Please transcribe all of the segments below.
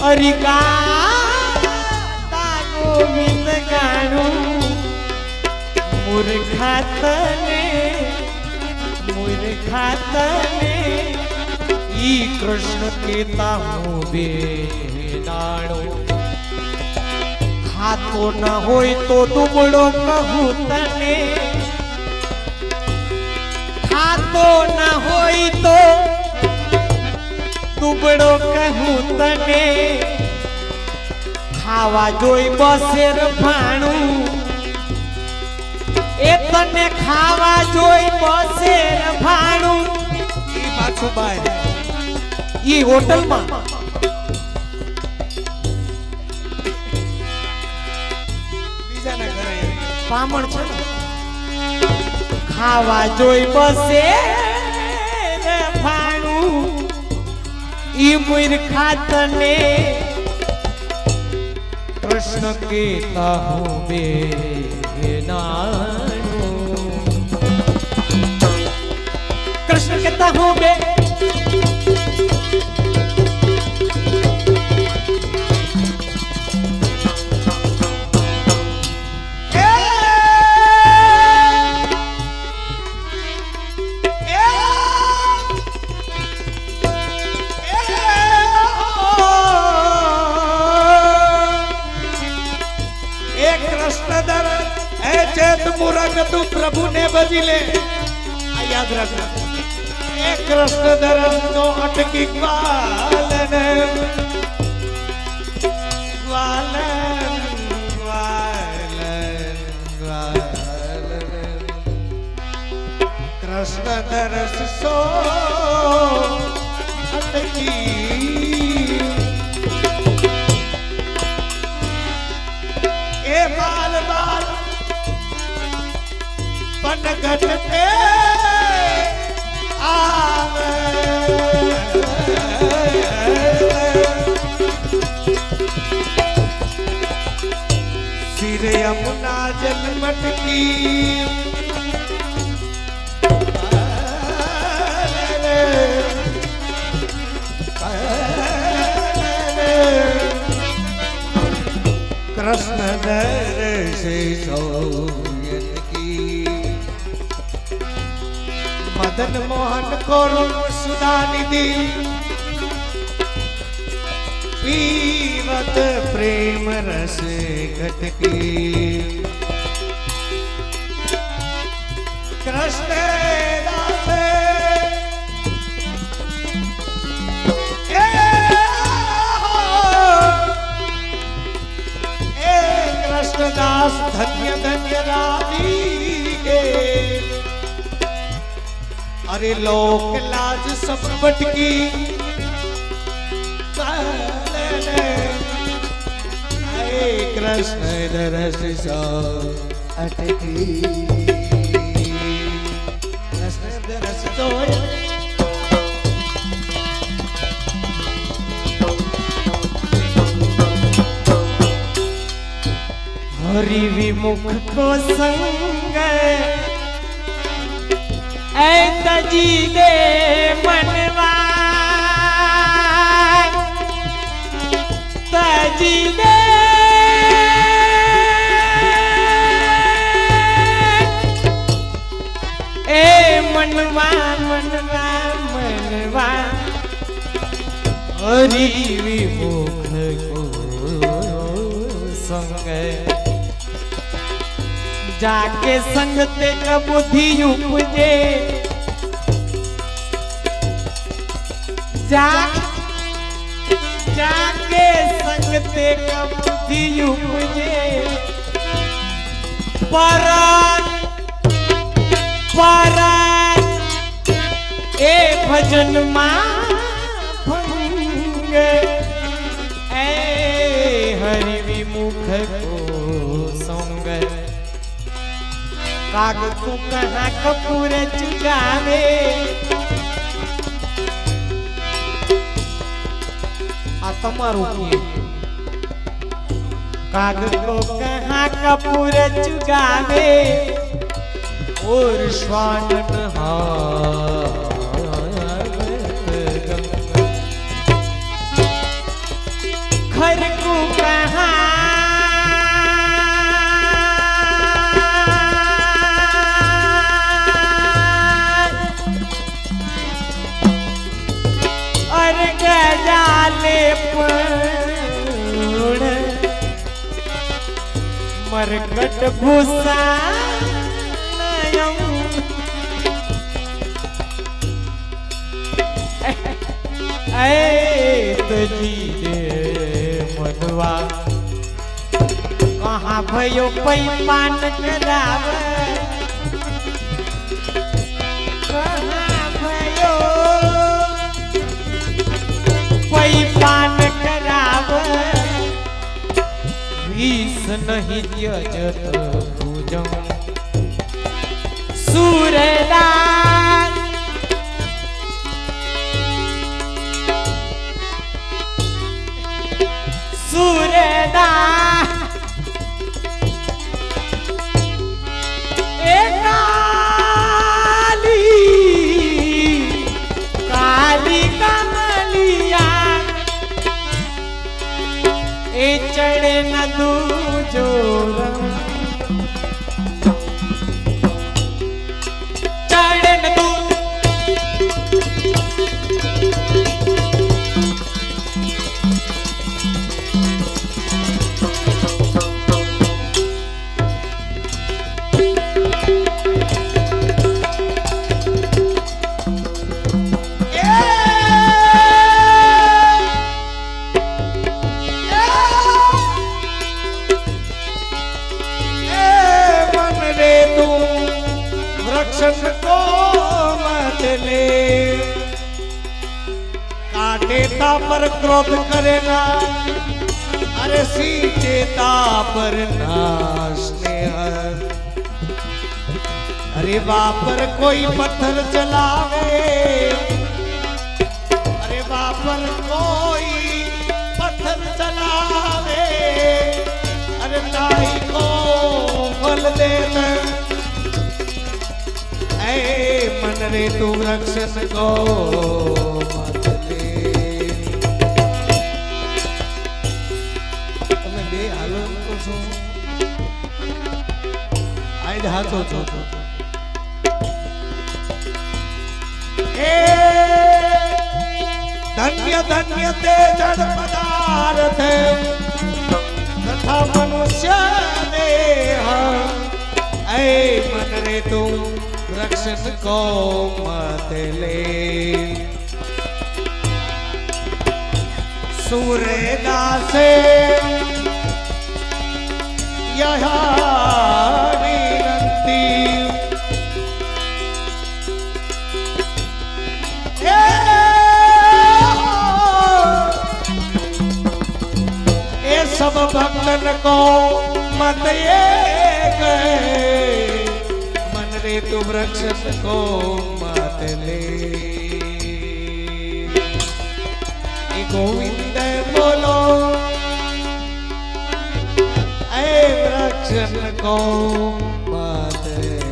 areca Govind गाणु मूर्खातने ई कृष्ण केता हूँ बेनाणो खातो न होय तो दुबड़ो कहूँ तने खातो न होय तो दुबड़ो कहूँ तने खावा जोई बसेर भाणु ए तने खावा जोई बसेर भाणु ई पाछो बाय ई होटल में बीजा ना घरे पामण छे खावा जोई बसेर भाणु ई मूर्खा तने कृष्ण केता हूँ बेनाणु कृष्ण केता हूँ बे मूर्ख तू प्रभु ने बजिले याद रखना एक कृष्ण दरस नो अटकी ग्वालन ग्वालन ग्वालन ग्वालन कृष्ण दरस सो अटकी ए बाल बाल पनघट पे आवे सिर यमुना जल मटकी कृष्ण दर्श सो मदन मोहन को सुधा निधि पीवत प्रेम रस घटकी कृष्ण दास कृष्ण दास धन्य धन्य राधिके अरे लोक लाज सब बटकी कृष्ण दरस सो अटकी कृष्ण दरस सो हरि विमुख को संग तजी दे मनवा तजी दे ए मनवा मनवा मनवा हरि विमुख को संग जाके संग ते बुद्धि उपजे जाके संग ते बुद्धि उपजे परान परान ए भजन मां भंग ए हरि विमुख को संग काग तू कहाँ कपूर चुकावे आ तमारू काग को कहाँ कपूर चुकावे और श्वान मरकट भूषाणयम् तुझी मनवा कहाँ भयो पैमान कराव कहाँ भयो पैमान कराव विष नहीं त्यजत पूजम सूरदास सूरदास काली कमलिया ए चढ़े न दूजो चढ़े न दू को मत ले काटे पर क्रोध करेगा अरे सींचेता पर नाश अरे बापर कोई पत्थर चलावे अरे बापर कोई पत्थर चलावे अरे ताई को फल देना मन रे तू रक्षण को मत ले તમે બે હાલો તો છો આઈ હાથો છો એ ધન્ય ધન્ય તે જડ પદાર્થ તથા મનુષ્ય દેહ એ મન રે તું रक्षण को मत ले सूर्यदास यहाँ विनती ए सब भक्तन को मत ये गए रे तू वृक्ष को मत ले गोविंद बोलो ऐ वृक्ष को मत ले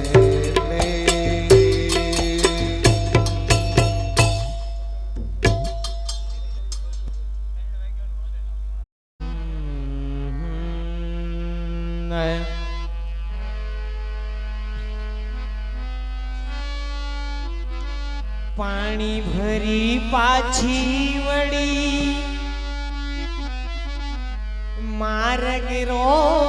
पानी भरी पाछी वड़ी मार्ग रो